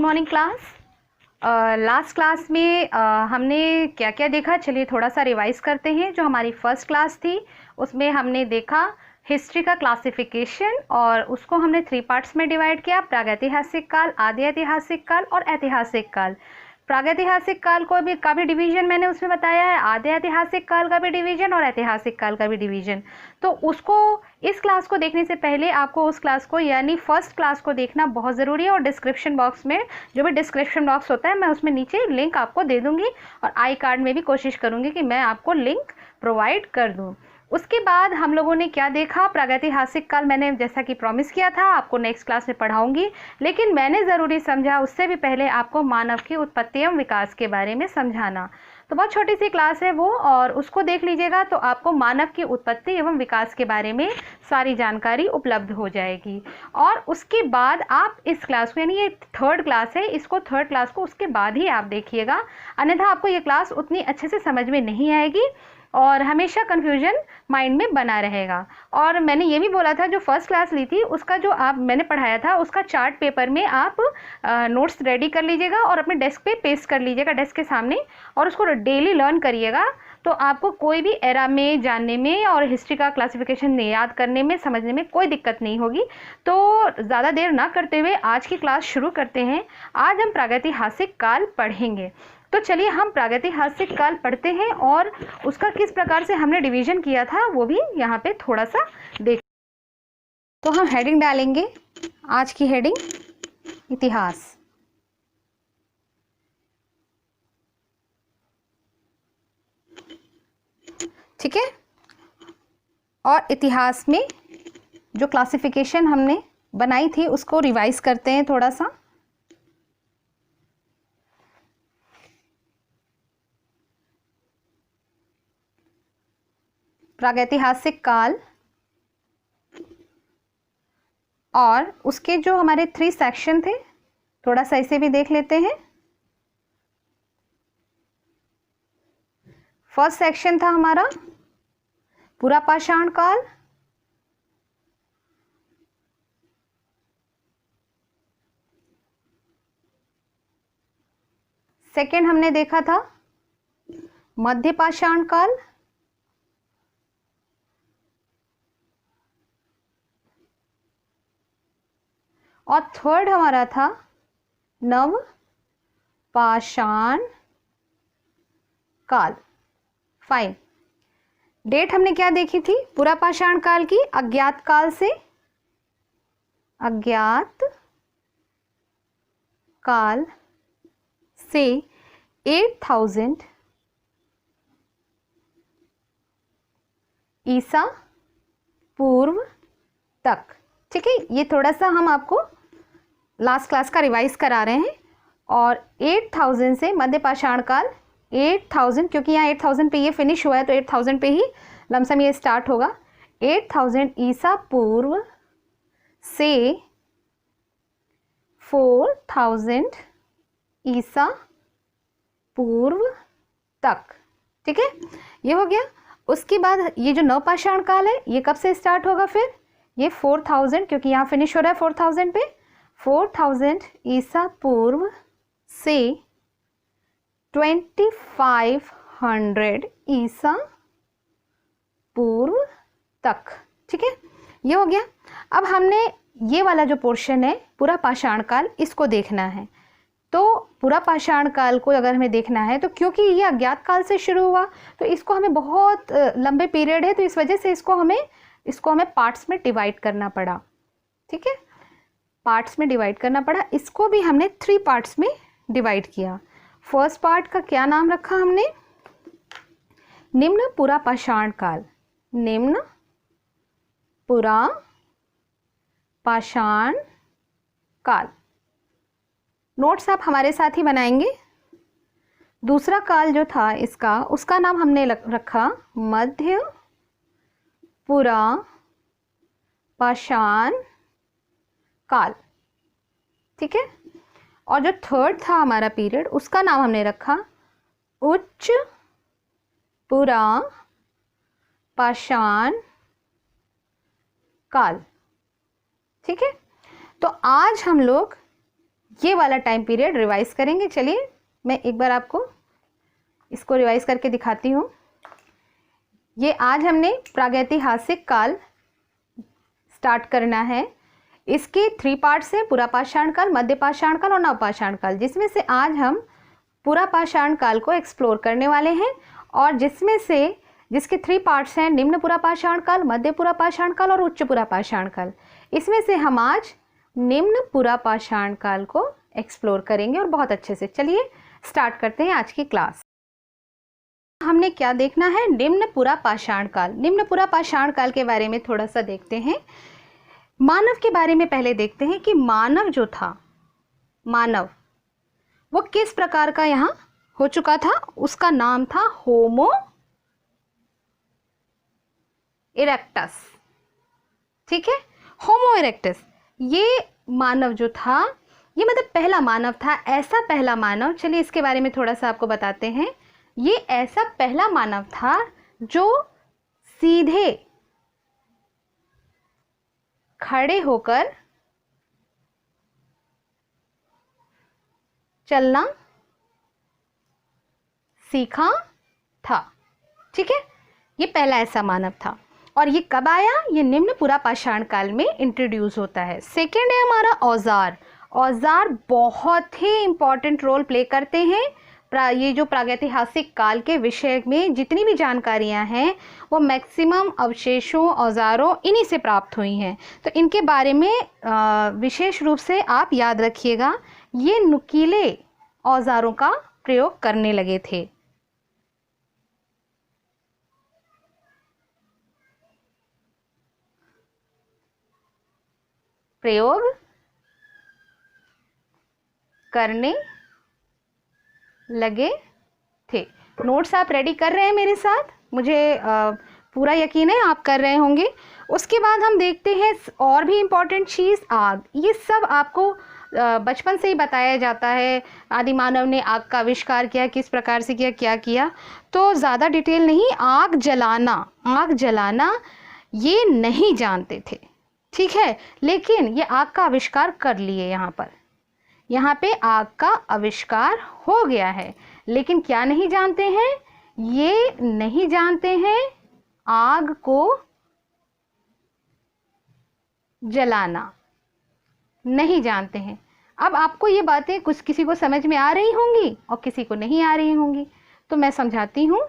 Morning class. Last class में हमने क्या क्या देखा, चलिए थोड़ा सा रिवाइज करते हैं। जो हमारी फर्स्ट क्लास थी उसमें हमने देखा हिस्ट्री का क्लासिफिकेशन और उसको हमने 3 पार्ट्स में डिवाइड किया, प्रागैतिहासिक काल, आदि ऐतिहासिक काल और ऐतिहासिक काल। प्रागैतिहासिक काल का भी डिवीजन मैंने उसमें बताया है, आदि ऐतिहासिक काल का भी डिवीजन और ऐतिहासिक काल का भी डिवीजन। तो उसको इस क्लास को देखने से पहले आपको उस क्लास को यानी फर्स्ट क्लास को देखना बहुत ज़रूरी है। और डिस्क्रिप्शन बॉक्स में जो भी डिस्क्रिप्शन बॉक्स होता है मैं उसमें नीचे लिंक आपको दे दूँगी और आई कार्ड में भी कोशिश करूँगी कि मैं आपको लिंक प्रोवाइड कर दूँ। उसके बाद हम लोगों ने क्या देखा, प्रागैतिहासिक काल मैंने जैसा कि प्रॉमिस किया था आपको नेक्स्ट क्लास में पढ़ाऊंगी, लेकिन मैंने ज़रूरी समझा उससे भी पहले आपको मानव की उत्पत्ति एवं विकास के बारे में समझाना। तो बहुत छोटी सी क्लास है वो, और उसको देख लीजिएगा तो आपको मानव की उत्पत्ति एवं विकास के बारे में सारी जानकारी उपलब्ध हो जाएगी। और उसके बाद आप इस क्लास को, यानी ये 3rd क्लास है, इसको 3rd क्लास को उसके बाद ही आप देखिएगा, अन्यथा आपको ये क्लास उतनी अच्छे से समझ में नहीं आएगी और हमेशा कन्फ्यूजन माइंड में बना रहेगा। और मैंने ये भी बोला था जो फर्स्ट क्लास ली थी उसका जो मैंने पढ़ाया था उसका चार्ट पेपर में आप नोट्स रेडी कर लीजिएगा और अपने डेस्क पे पेस्ट कर लीजिएगा, डेस्क के सामने, और उसको डेली लर्न करिएगा। तो आपको कोई भी एरा में जानने में और हिस्ट्री का क्लासिफिकेशन याद करने में, समझने में कोई दिक्कत नहीं होगी। तो ज़्यादा देर ना करते हुए आज की क्लास शुरू करते हैं। आज हम प्रागैतिहासिक काल पढ़ेंगे। तो चलिए हम प्रागैतिहासिक काल पढ़ते हैं और उसका किस प्रकार से हमने डिवीजन किया था वो भी यहाँ पे थोड़ा सा देख। तो हम हेडिंग डालेंगे, आज की हेडिंग इतिहास। ठीक है, और इतिहास में जो क्लासिफिकेशन हमने बनाई थी उसको रिवाइज करते हैं थोड़ा सा। प्रागैतिहासिक काल और उसके जो हमारे 3 सेक्शन थे, थोड़ा सा इसे भी देख लेते हैं। फर्स्ट सेक्शन था हमारा पुरापाषाण काल, सेकेंड हमने देखा था मध्यपाषाण काल, और थर्ड हमारा था नवपाषाण काल। फाइन। डेट हमने क्या देखी थी पुरापाषाण काल की, अज्ञात काल से, अज्ञात काल से 8000 ईसा पूर्व तक। ठीक है, ये थोड़ा सा हम आपको लास्ट क्लास का रिवाइज करा रहे हैं। और 8000 से मध्यपाषाण काल 8000, क्योंकि यहाँ 8000 पे ये फिनिश हुआ है तो 8000 पे ही लमसम ये स्टार्ट होगा। 8000 ईसा पूर्व से 4000 ईसा पूर्व तक। ठीक है, ये हो गया। उसके बाद ये जो नवपाषाण काल है ये कब से स्टार्ट होगा, फिर ये 4000, क्योंकि यहाँ फिनिश हो रहा है 4000 पे, 4000 ईसा पूर्व से 2500 ईसा पूर्व तक। ठीक है, ये हो गया। अब हमने ये वाला जो पोर्शन है पुरापाषाण काल, इसको देखना है। तो पुरापाषाण काल को अगर हमें देखना है तो क्योंकि ये अज्ञात काल से शुरू हुआ तो इसको हमें बहुत लंबे पीरियड है, तो इस वजह से इसको हमें पार्ट्स में डिवाइड करना पड़ा। ठीक है, पार्ट्स में डिवाइड करना पड़ा। इसको भी हमने 3 पार्ट्स में डिवाइड किया। फर्स्ट पार्ट का क्या नाम रखा हमने, निम्न पुरापाषाण काल। निम्न पुरापाषाण काल। नोट्स आप हमारे साथ ही बनाएंगे। दूसरा काल जो था इसका, उसका नाम हमने रखा मध्य पुरापाषाण काल। ठीक है, और जो थर्ड था हमारा पीरियड उसका नाम हमने रखा उच्च पुरापाषाण काल। ठीक है, तो आज हम लोग ये वाला टाइम पीरियड रिवाइज करेंगे। चलिए मैं एक बार आपको इसको रिवाइज करके दिखाती हूँ। ये आज हमने प्रागैतिहासिक काल स्टार्ट करना है। इसके 3 पार्ट्स हैं, पुरा पाषाण काल, मध्य पाषाण काल और नवपाषाण काल, जिसमें से आज हम पुरा पाषाण काल को एक्सप्लोर करने वाले हैं और जिसके 3 पार्ट्स हैं, निम्न पुरा पाषाण काल, मध्य पुरा पाषाण काल और उच्च पुरा पाषाण काल। इसमें से हम आज निम्न पुरा पाषाण काल को एक्सप्लोर करेंगे और बहुत अच्छे से। चलिए स्टार्ट करते हैं आज की क्लास। हमने क्या देखना है? निम्न पुरा पाषाण काल। निम्न पुरा पाषाण काल के बारे में थोड़ा सा देखते हैं। मानव के बारे में पहले देखते हैं कि मानव जो था, मानव वो किस प्रकार का यहाँ हो चुका था। उसका नाम था होमो इरेक्टस। ठीक है, होमो इरेक्टस। ये मानव जो था, ये मतलब पहला मानव था, ऐसा पहला मानव। चलिए इसके बारे में थोड़ा सा आपको बताते हैं। ये ऐसा पहला मानव था जो सीधे खड़े होकर चलना सीखा था। ठीक है, ये पहला ऐसा मानव था। और ये कब आया? ये निम्न पुरा पाषाण काल में इंट्रोड्यूस होता है। सेकेंड है हमारा औजार। औजार बहुत ही इंपॉर्टेंट रोल प्ले करते हैं। ये जो प्रागैतिहासिक काल के विषय में जितनी भी जानकारियां हैं वो मैक्सिमम अवशेषों, औजारों इन्हीं से प्राप्त हुई हैं। तो इनके बारे में विशेष रूप से आप याद रखिएगा। ये नुकीले औजारों का प्रयोग करने लगे थे। प्रयोग करने लगे थे। नोट्स आप रेडी कर रहे हैं मेरे साथ? मुझे पूरा यकीन है आप कर रहे होंगे। उसके बाद हम देखते हैं और भी इम्पॉर्टेंट चीज़, आग। ये सब आपको बचपन से ही बताया जाता है। आदि मानव ने आग का आविष्कार किया, किस प्रकार से किया, क्या किया, तो ज़्यादा डिटेल नहीं। आग जलाना ये नहीं जानते थे। ठीक है, लेकिन ये आग का आविष्कार कर लिए। यहाँ पे आग का आविष्कार हो गया है, लेकिन क्या नहीं जानते हैं? ये नहीं जानते हैं आग को जलाना, नहीं जानते हैं। अब आपको ये बातें कुछ किसी को समझ में आ रही होंगी और किसी को नहीं आ रही होंगी, तो मैं समझाती हूँ।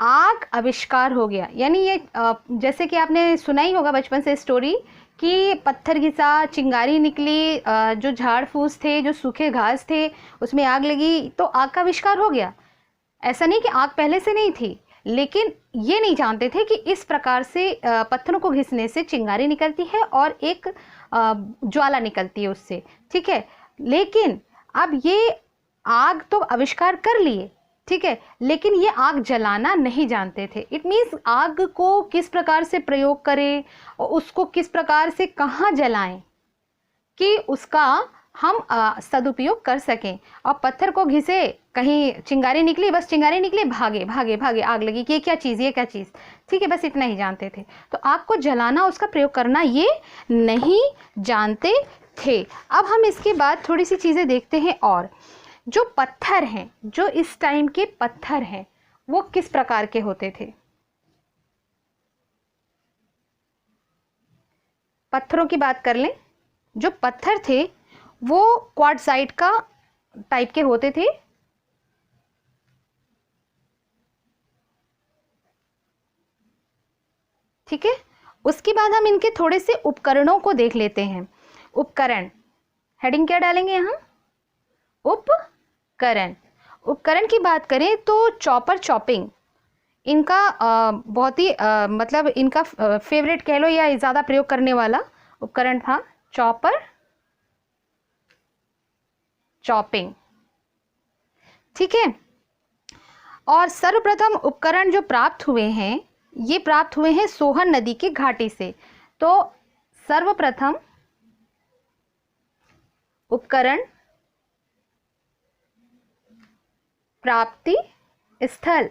आग आविष्कार हो गया, यानी ये जैसे कि आपने सुना ही होगा बचपन से स्टोरी कि पत्थर घिसा, चिंगारी निकली, जो झाड़ फूस थे, जो सूखे घास थे, उसमें आग लगी, तो आग का आविष्कार हो गया। ऐसा नहीं कि आग पहले से नहीं थी, लेकिन ये नहीं जानते थे कि इस प्रकार से पत्थरों को घिसने से चिंगारी निकलती है और एक ज्वाला निकलती है उससे। ठीक है, लेकिन अब ये आग तो आविष्कार कर लिए, ठीक है, लेकिन ये आग जलाना नहीं जानते थे। इट मीन्स आग को किस प्रकार से प्रयोग करें और उसको किस प्रकार से कहाँ जलाएं कि उसका हम सदुपयोग कर सकें। और पत्थर को घिसे, कहीं चिंगारी निकली, बस चिंगारी निकली, भागे भागे भागे, आग लगी कि ये क्या चीज़, ठीक है, बस इतना ही जानते थे। तो आग को जलाना, उसका प्रयोग करना ये नहीं जानते थे। अब हम इसके बाद थोड़ी सी चीज़ें देखते हैं। और जो पत्थर हैं, जो इस टाइम के पत्थर हैं, वो किस प्रकार के होते थे? पत्थरों की बात कर लें। जो पत्थर थे वो क्वार्ट्जाइट का टाइप के होते थे। ठीक है, उसके बाद हम इनके थोड़े से उपकरणों को देख लेते हैं। उपकरण, हेडिंग क्या डालेंगे यहाँ? उपकरण की बात करें तो चॉपर, चॉपिंग, इनका बहुत ही मतलब इनका फेवरेट कह लो या ज़्यादा प्रयोग करने वाला उपकरण था चॉपर, चॉपिंग। ठीक है, और सर्वप्रथम उपकरण जो प्राप्त हुए हैं, ये प्राप्त हुए हैं सोहन नदी की घाटी से। तो सर्वप्रथम उपकरण प्राप्ति स्थल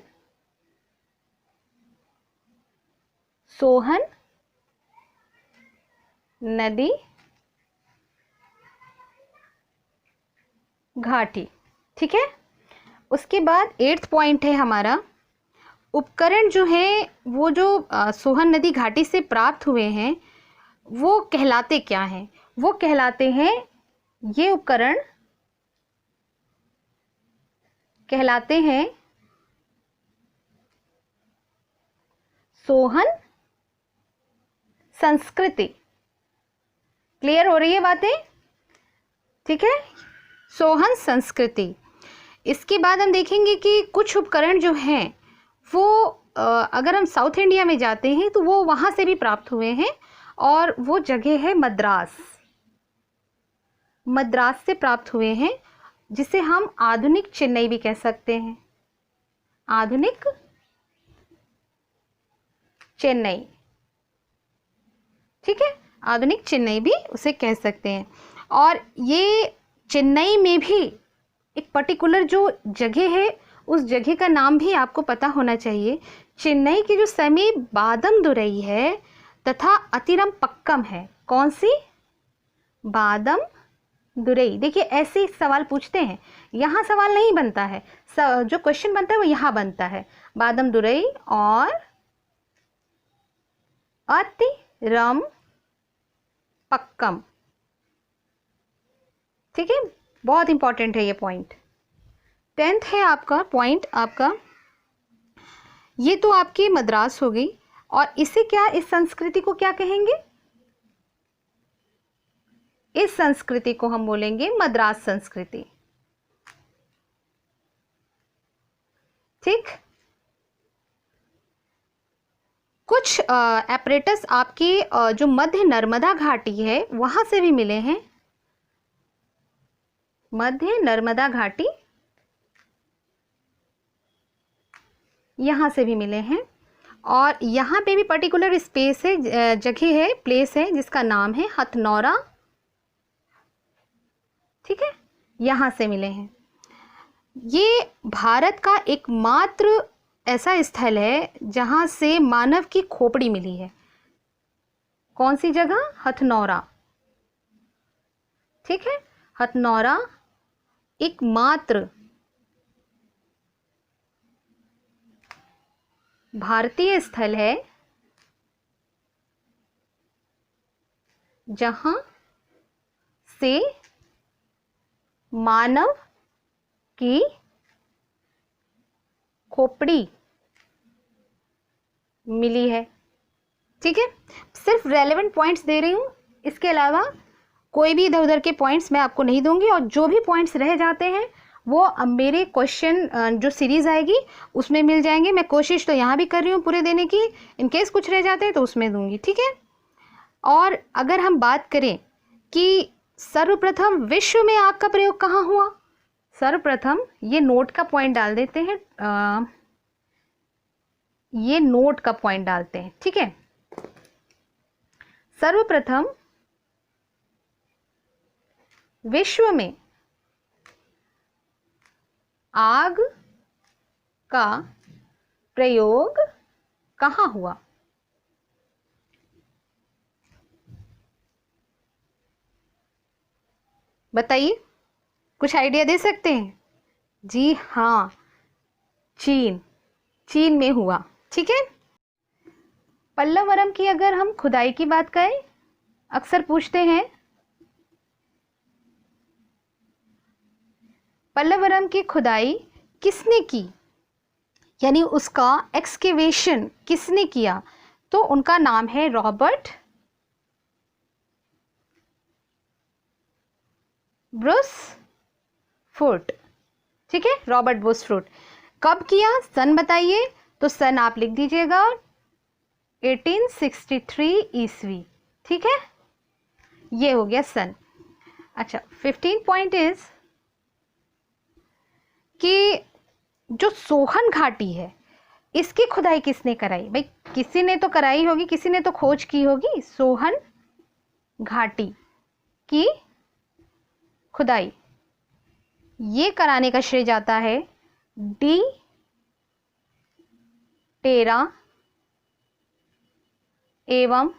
सोहन नदी घाटी। ठीक है, उसके बाद 8th पॉइंट है हमारा, उपकरण जो है वो जो सोहन नदी घाटी से प्राप्त हुए हैं वो कहलाते क्या हैं? वो कहलाते हैं, ये उपकरण कहलाते हैं सोहन संस्कृति। क्लियर हो रही है बातें? ठीक है, सोहन संस्कृति। इसके बाद हम देखेंगे कि कुछ उपकरण जो हैं वो अगर हम साउथ इंडिया में जाते हैं तो वो वहाँ से भी प्राप्त हुए हैं, और वो जगह है मद्रास। मद्रास से प्राप्त हुए हैं, जिसे हम आधुनिक चेन्नई भी कह सकते हैं। आधुनिक चेन्नई, ठीक है, आधुनिक चेन्नई भी उसे कह सकते हैं। और ये चेन्नई में भी एक पर्टिकुलर जो जगह है, उस जगह का नाम भी आपको पता होना चाहिए। चेन्नई के जो समीप बादम-दुरई है तथा अतिरमपक्कम है। कौन सी? बादम-दुरई। देखिए ऐसे सवाल पूछते हैं, यहाँ सवाल नहीं बनता है, जो क्वेश्चन बनता है वो यहाँ बनता है। बादम-दुरई और अतिरमपक्कम। ठीक है, बहुत इंपॉर्टेंट है ये पॉइंट। 10th है आपका पॉइंट, आपका ये तो आपकी मद्रास हो गई। और इसे क्या, इस संस्कृति को क्या कहेंगे? इस संस्कृति को हम बोलेंगे मद्रास संस्कृति। ठीक, कुछ एपरेटस आपकी जो मध्य नर्मदा घाटी है वहां से भी मिले हैं। मध्य नर्मदा घाटी, यहाँ से भी मिले हैं। और यहाँ पे भी पर्टिकुलर स्पेस है, जगह है, प्लेस है जिसका नाम है हथनौरा। ठीक है, यहाँ से मिले हैं। ये भारत का एकमात्र ऐसा स्थल है जहाँ से मानव की खोपड़ी मिली है। कौन सी जगह? हथनौरा। ठीक है, हथनौरा एकमात्र भारतीय स्थल है जहां से मानव की खोपड़ी मिली है। ठीक है, सिर्फ रेलेवेंट पॉइंट्स दे रही हूं, इसके अलावा कोई भी इधर उधर के पॉइंट्स मैं आपको नहीं दूंगी। और जो भी पॉइंट्स रह जाते हैं वो अब मेरे क्वेश्चन जो सीरीज आएगी उसमें मिल जाएंगे। मैं कोशिश तो यहाँ भी कर रही हूँ पूरे देने की, इनकेस कुछ रह जाते हैं तो उसमें दूंगी। ठीक है, और अगर हम बात करें कि सर्वप्रथम विश्व में आग का प्रयोग कहाँ हुआ, सर्वप्रथम, ये नोट का पॉइंट डाल देते हैं, ये नोट का पॉइंट डालते हैं। ठीक है, सर्वप्रथम विश्व में आग का प्रयोग कहाँ हुआ? बताइए, कुछ आइडिया दे सकते हैं? जी हाँ, चीन, चीन में हुआ। ठीक है, पल्लवरम की अगर हम खुदाई की बात करें, अक्सर पूछते हैं पल्लवरम की खुदाई किसने की, यानी उसका एक्सकेवेशन किसने किया, तो उनका नाम है रॉबर्ट ब्रूसफुट। ठीक है, रॉबर्ट ब्रूसफुट। कब किया, सन बताइए, तो सन आप लिख दीजिएगा 1863 ईस्वी। ठीक है, ये हो गया सन। अच्छा, 15 पॉइंट इज कि जो सोहन घाटी है इसकी खुदाई किसने कराई? भाई किसी ने तो कराई होगी, किसी ने तो खोज की होगी। सोहन घाटी की खुदाई ये कराने का श्रेय जाता है डी टेरा एवं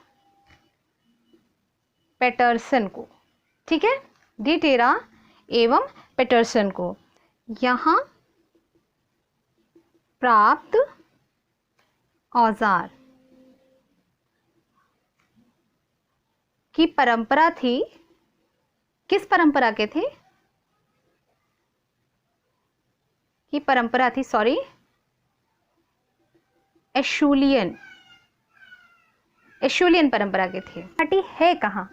पैटरसन को, ठीक है, डी टेरा एवं पैटरसन को यहाँ प्राप्त औजार की परंपरा थी। किस परंपरा के थे? की परंपरा थी, सॉरी, एशुलियन परंपरा के थे। घाटी है कहाँ?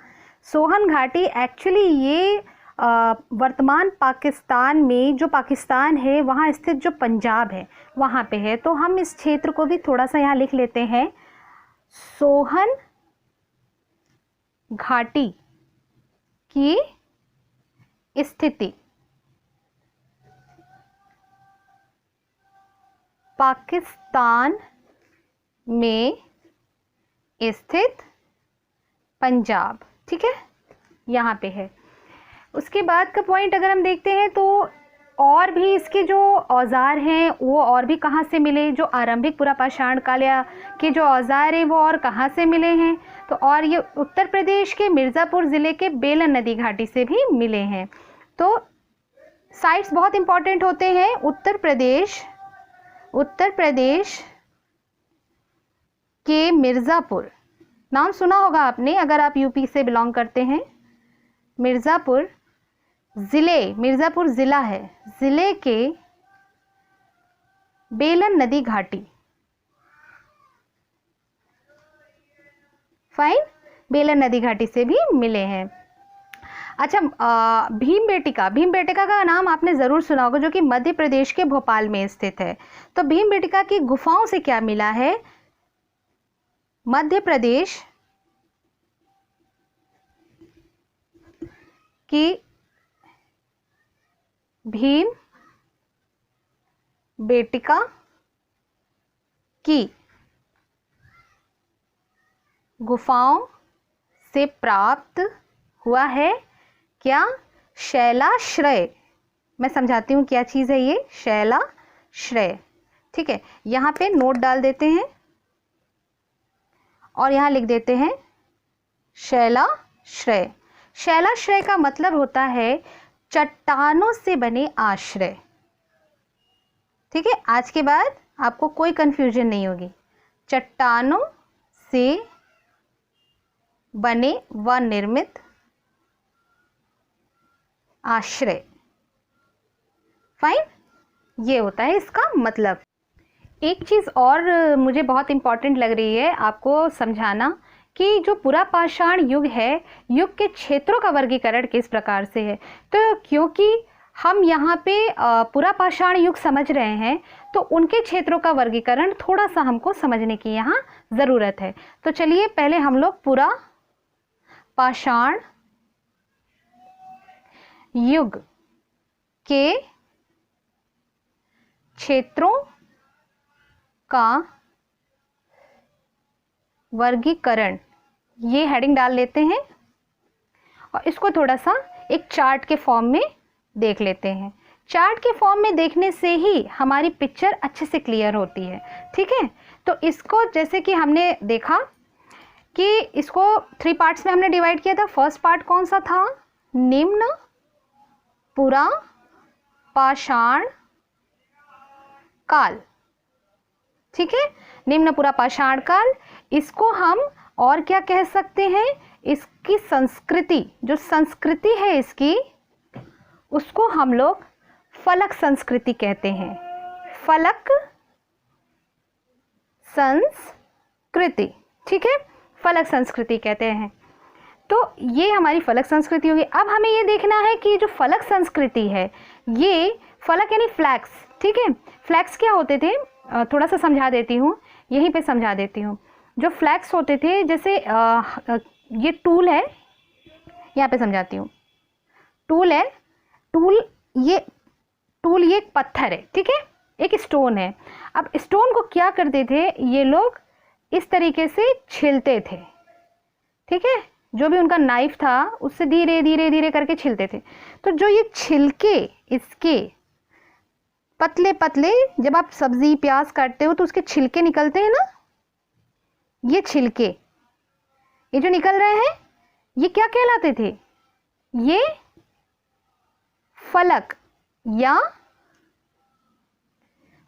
सोहन घाटी एक्चुअली ये वर्तमान पाकिस्तान में, जो पाकिस्तान है वहाँ स्थित जो पंजाब है वहाँ पे है। तो हम इस क्षेत्र को भी थोड़ा सा यहाँ लिख लेते हैं। सोहन घाटी की स्थिति पाकिस्तान में स्थित पंजाब, ठीक है, यहाँ पे है। उसके बाद का पॉइंट अगर हम देखते हैं तो और भी इसके जो औजार हैं वो और भी कहाँ से मिले, जो आरंभिक पुरापाषाण काल के जो औजार हैं वो और कहाँ से मिले हैं, तो और ये उत्तर प्रदेश के मिर्ज़ापुर ज़िले के बेलन नदी घाटी से भी मिले हैं। तो साइट्स बहुत इंपॉर्टेंट होते हैं। उत्तर प्रदेश के मिर्ज़ापुर, नाम सुना होगा आपने अगर आप यूपी से बिलोंग करते हैं। मिर्ज़ापुर ज़िला है, ज़िले के बेलन नदी घाटी, फाइन, बेलन नदी घाटी से भी मिले हैं। अच्छा, भीमबेटका का नाम आपने ज़रूर सुना होगा, जो कि मध्य प्रदेश के भोपाल में स्थित है। तो भीमबेटका की गुफाओं से क्या मिला है? मध्य प्रदेश की भीमबेटका की गुफाओं से प्राप्त हुआ है क्या? शैलाश्रय। मैं समझाती हूँ क्या चीज़ है ये शैलाश्रय, ठीक है। यहाँ पे नोट डाल देते हैं और यहाँ लिख देते हैं शैलाश्रय। शैलाश्रय का मतलब होता है चट्टानों से बने आश्रय, ठीक है। आज के बाद आपको कोई कंफ्यूजन नहीं होगी। चट्टानों से बने व निर्मित आश्रय, फाइन, ये होता है इसका मतलब। एक चीज़ और मुझे बहुत इम्पॉर्टेंट लग रही है आपको समझाना कि जो पुरापाषाण युग है, युग के क्षेत्रों का वर्गीकरण किस प्रकार से है। तो क्योंकि हम यहाँ पे पुरापाषाण युग समझ रहे हैं तो उनके क्षेत्रों का वर्गीकरण थोड़ा सा हमको समझने की यहाँ ज़रूरत है। तो चलिए पहले हम लोग पुरापाषाण युग के क्षेत्रों का वर्गीकरण, ये हेडिंग डाल लेते हैं और इसको थोड़ा सा एक चार्ट के फॉर्म में देख लेते हैं। चार्ट के फॉर्म में देखने से ही हमारी पिक्चर अच्छे से क्लियर होती है, ठीक है। तो इसको जैसे कि हमने देखा कि इसको 3 पार्ट्स में हमने डिवाइड किया था। फर्स्ट पार्ट कौन सा था? निम्न पुरापाषाण काल, ठीक है, निम्न पुरापाषाण काल। इसको हम और क्या कह सकते हैं? इसकी संस्कृति, जो संस्कृति है इसकी, उसको हम लोग फलक संस्कृति कहते हैं। फलक संस्कृति, ठीक है, फलक संस्कृति कहते हैं। तो ये हमारी फलक संस्कृति होगी। अब हमें ये देखना है कि जो फलक संस्कृति है, ये फलक यानी फ्लैग्स, ठीक है। फ्लैग्स क्या होते थे? थोड़ा सा समझा देती हूँ, यहीं पे समझा देती हूँ। जो फ्लैग्स होते थे, जैसे ये टूल है, यहाँ पे समझाती हूँ। टूल है, ये एक पत्थर है, ठीक है, एक स्टोन है। अब स्टोन को क्या करते थे ये लोग? इस तरीके से छिलते थे, ठीक है। जो भी उनका नाइफ था उससे धीरे धीरे धीरे करके छिलते थे। तो जो ये छिलके इसके पतले पतले, जब आप सब्जी प्याज काटते हो तो उसके छिलके निकलते हैं ना, ये छिलके, ये जो निकल रहे हैं, ये क्या कहलाते थे? ये फलक या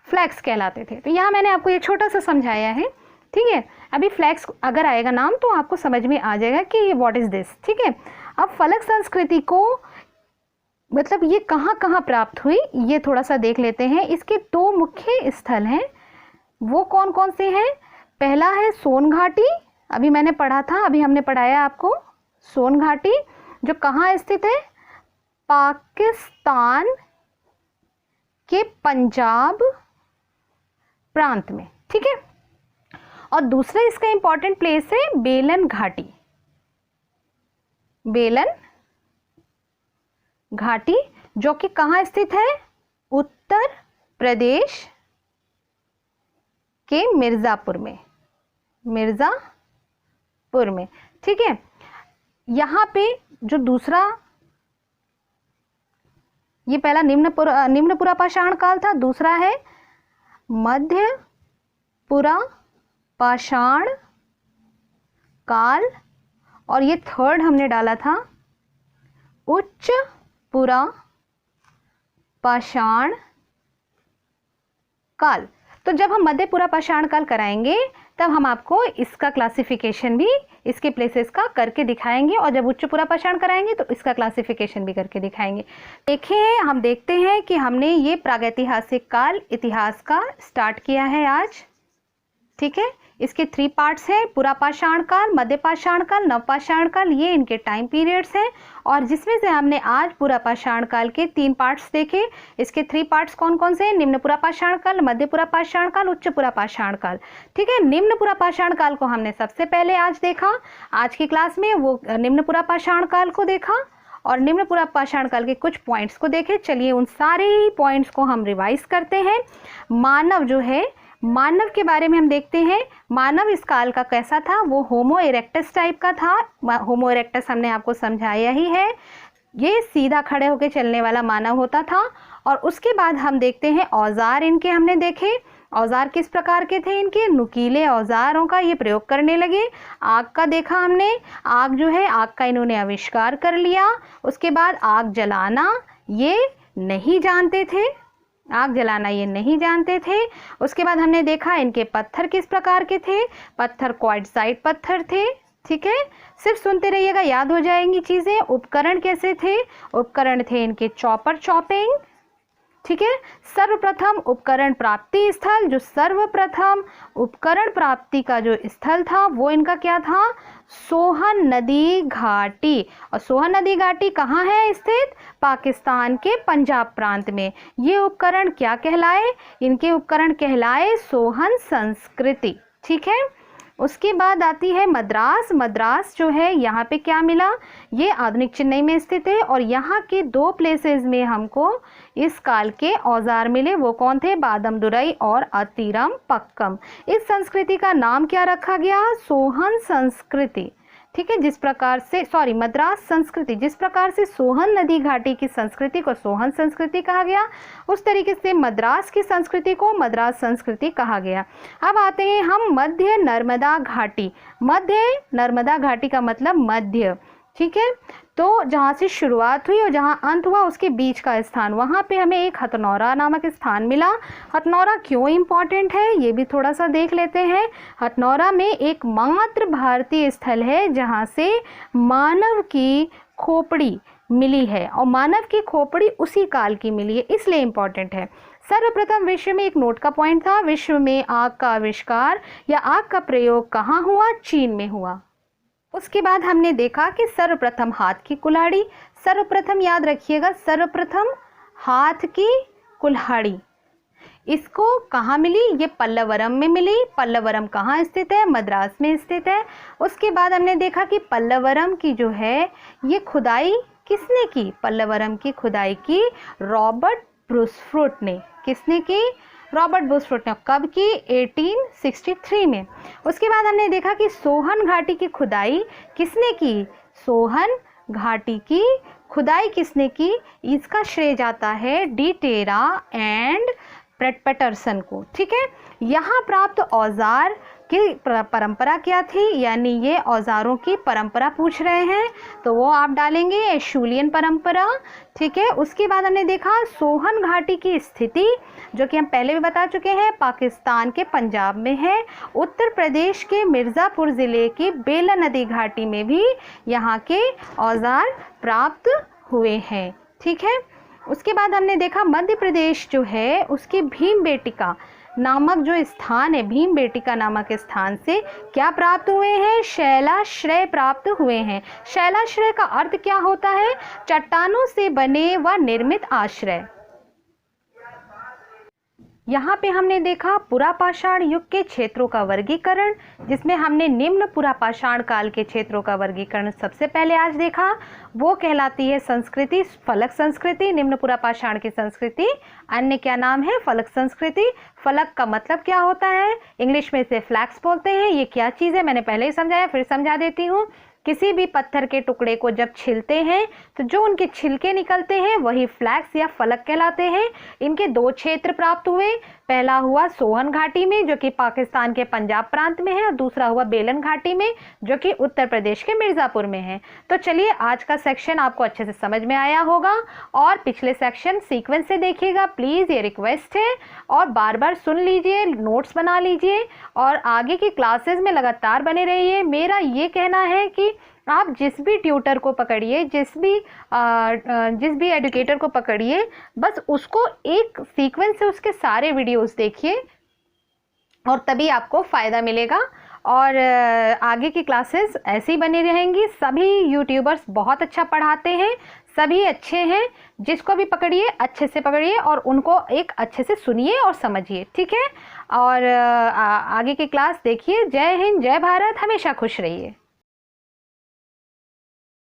फ्लैग्स कहलाते थे। तो यहाँ मैंने आपको ये छोटा सा समझाया है, ठीक है। अभी फ्लैग्स अगर आएगा नाम तो आपको समझ में आ जाएगा कि ये व्हाट इज दिस, ठीक है। अब फलक संस्कृति को मतलब ये कहाँ कहाँ प्राप्त हुई ये थोड़ा सा देख लेते हैं। इसके दो मुख्य स्थल हैं, वो कौन कौन से हैं? पहला है सोन घाटी, अभी मैंने पढ़ा था, अभी हमने पढ़ाया आपको सोन घाटी, जो कहाँ स्थित है? पाकिस्तान के पंजाब प्रांत में, ठीक है। और दूसरा इसका इंपॉर्टेंट प्लेस है बेलन घाटी। बेलन घाटी जो कि कहाँ स्थित है? उत्तर प्रदेश के मिर्जापुर में, मिर्जापुर में, ठीक है। यहाँ पे जो दूसरा, ये पहला निम्नपुरा पाषाण काल था, दूसरा है मध्यपुरा पाषाण काल, और ये थर्ड हमने डाला था उच्च पुरा पाषाण काल। तो जब हम मध्यपुरा पाषाण काल कराएंगे तब हम आपको इसका क्लासिफिकेशन भी, इसके प्लेसेस का करके दिखाएंगे, और जब उच्चपुरा पाषाण कराएंगे तो इसका क्लासिफिकेशन भी करके दिखाएंगे। देखिए, हम देखते हैं कि हमने ये प्रागैतिहासिक काल इतिहास का स्टार्ट किया है आज, ठीक है। इसके 3 पार्ट्स हैं, पुरा पाषाण काल, मध्य पाषाण काल, नव पाषाण काल, ये इनके टाइम पीरियड्स हैं। और जिसमें से हमने आज पुरा पाषाण काल के 3 पार्ट्स देखे। इसके 3 पार्ट्स कौन कौन से हैं? निम्नपुरा पाषाण काल, मध्यपुरा पाषाण काल, उच्चपुरा पाषाण काल, ठीक है। निम्नपुरा पाषाण काल को हमने सबसे पहले आज देखा, आज की क्लास में वो निम्नपुरा पाषाण काल को देखा और निम्नपुरा पाषाण काल के कुछ पॉइंट्स को देखे। चलिए उन सारे पॉइंट्स को हम रिवाइज करते हैं। मानव जो है, मानव के बारे में हम देखते हैं। मानव इस काल का कैसा था? वो होमो इरेक्टस टाइप का था। होमो इरेक्टस हमने आपको समझाया ही है, ये सीधा खड़े होकर चलने वाला मानव होता था। और उसके बाद हम देखते हैं औजार इनके हमने देखे। औजार किस प्रकार के थे इनके? नुकीले औजारों का ये प्रयोग करने लगे। आग का देखा हमने, आग जो है, आग का इन्होंने आविष्कार कर लिया। उसके बाद आग जलाना ये नहीं जानते थे, आग जलाना ये नहीं जानते थे। उसके बाद हमने देखा इनके पत्थर किस प्रकार के थे। पत्थर क्वार्टजाइट पत्थर थे, ठीक है। सिर्फ सुनते रहिएगा, याद हो जाएंगी चीजें। उपकरण कैसे थे? उपकरण थे इनके चॉपर, चॉपिंग, ठीक है। सर्वप्रथम उपकरण प्राप्ति स्थल, जो सर्वप्रथम उपकरण प्राप्ति का जो स्थल था वो इनका क्या था? सोहन नदी घाटी। और सोहन नदी घाटी कहाँ है स्थित? पाकिस्तान के पंजाब प्रांत में। ये उपकरण क्या कहलाए? इनके उपकरण कहलाए सोहन संस्कृति, ठीक है। उसके बाद आती है मद्रास। मद्रास जो है यहाँ पे क्या मिला? ये आधुनिक चेन्नई में स्थित है। और यहाँ के 2 प्लेसेस में हमको इस काल के औजार मिले। वो कौन थे? बादमदुरई और अतिरम पक्कम। इस संस्कृति का नाम क्या रखा गया? सोहन संस्कृति, ठीक है। जिस प्रकार से मद्रास संस्कृति, जिस प्रकार से सोहन नदी घाटी की संस्कृति को सोहन संस्कृति कहा गया, उस तरीके से मद्रास की संस्कृति को मद्रास संस्कृति कहा गया। अब आते हैं हम मध्य नर्मदा घाटी। मध्य नर्मदा घाटी का मतलब मध्य, ठीक है। तो जहाँ से शुरुआत हुई और जहाँ अंत हुआ उसके बीच का स्थान, वहाँ पे हमें एक हथनौरा नामक स्थान मिला। हथनौरा क्यों इम्पॉर्टेंट है ये भी थोड़ा सा देख लेते हैं। हथनौरा में एक मात्र भारतीय स्थल है जहाँ से मानव की खोपड़ी मिली है, और मानव की खोपड़ी उसी काल की मिली है, इसलिए इम्पॉर्टेंट है। सर्वप्रथम विश्व में एक नोट का पॉइंट था, विश्व में आग का आविष्कार या आग का प्रयोग कहाँ हुआ? चीन में हुआ। उसके बाद हमने देखा कि सर्वप्रथम हाथ की कुल्हाड़ी, सर्वप्रथम याद रखिएगा, सर्वप्रथम हाथ की कुल्हाड़ी, इसको कहाँ मिली? ये पल्लवरम में मिली। पल्लवरम कहाँ स्थित है? मद्रास में स्थित है। उसके बाद हमने देखा कि पल्लवरम की जो है ये खुदाई किसने की? पल्लवरम की खुदाई की रॉबर्ट ब्रूसफ्रूट ने। किसने की? रॉबर्ट ब्रूसफ्रूट ने। कब की? 1863 में। उसके बाद हमने देखा कि सोहन घाटी की खुदाई किसने की? सोहन घाटी की खुदाई किसने की? इसका श्रेय जाता है डी टेरा एंड पेटरसन को, ठीक है। यहाँ प्राप्त औजार की परंपरा क्या थी, यानी ये औजारों की परंपरा पूछ रहे हैं तो वो आप डालेंगे एशूलियन परंपरा। ठीक है, उसके बाद हमने देखा सोहन घाटी की स्थिति, जो कि हम पहले भी बता चुके हैं, पाकिस्तान के पंजाब में है। उत्तर प्रदेश के मिर्ज़ापुर ज़िले की बेलन नदी घाटी में भी यहाँ के औजार प्राप्त हुए हैं। ठीक है, उसके बाद हमने देखा मध्य प्रदेश जो है उसकी भीमबेटका नामक जो स्थान है, भीमबेटका नामक स्थान से क्या प्राप्त हुए हैं, शैलाश्रय प्राप्त हुए हैं। शैलाश्रय का अर्थ क्या होता है, चट्टानों से बने व निर्मित आश्रय। यहाँ पे हमने देखा पुरापाषाण युग के क्षेत्रों का वर्गीकरण, जिसमें हमने निम्न पुरापाषाण काल के क्षेत्रों का वर्गीकरण सबसे पहले आज देखा। वो कहलाती है संस्कृति, फलक संस्कृति। निम्न पुरापाषाण की संस्कृति अन्य क्या नाम है, फलक संस्कृति। फलक का मतलब क्या होता है, इंग्लिश में इसे फ्लैक्स बोलते हैं। ये क्या चीज़ है मैंने पहले ही समझाया, फिर समझा देती हूँ। किसी भी पत्थर के टुकड़े को जब छिलते हैं तो जो उनके छिलके निकलते हैं वही फ्लैक्स या फलक कहलाते हैं। इनके दो क्षेत्र प्राप्त हुए, पहला हुआ सोहन घाटी में जो कि पाकिस्तान के पंजाब प्रांत में है, और दूसरा हुआ बेलन घाटी में जो कि उत्तर प्रदेश के मिर्ज़ापुर में है। तो चलिए, आज का सेक्शन आपको अच्छे से समझ में आया होगा और पिछले सेक्शन सीक्वेंस से देखिएगा प्लीज़, ये रिक्वेस्ट है। और बार बार सुन लीजिए, नोट्स बना लीजिए और आगे की क्लासेस में लगातार बने रहिए। मेरा ये कहना है कि आप जिस भी ट्यूटर को पकड़िए, जिस भी एजुकेटर को पकड़िए, बस उसको एक सीक्वेंस से उसके सारे वीडियोस देखिए और तभी आपको फ़ायदा मिलेगा। और आगे की क्लासेस ऐसी बनी रहेंगी। सभी यूट्यूबर्स बहुत अच्छा पढ़ाते हैं, सभी अच्छे हैं। जिसको भी पकड़िए अच्छे से पकड़िए और उनको एक अच्छे से सुनिए और समझिए। ठीक है, और आगे की क्लास देखिए। जय हिंद, जय भारत, हमेशा खुश रहिए।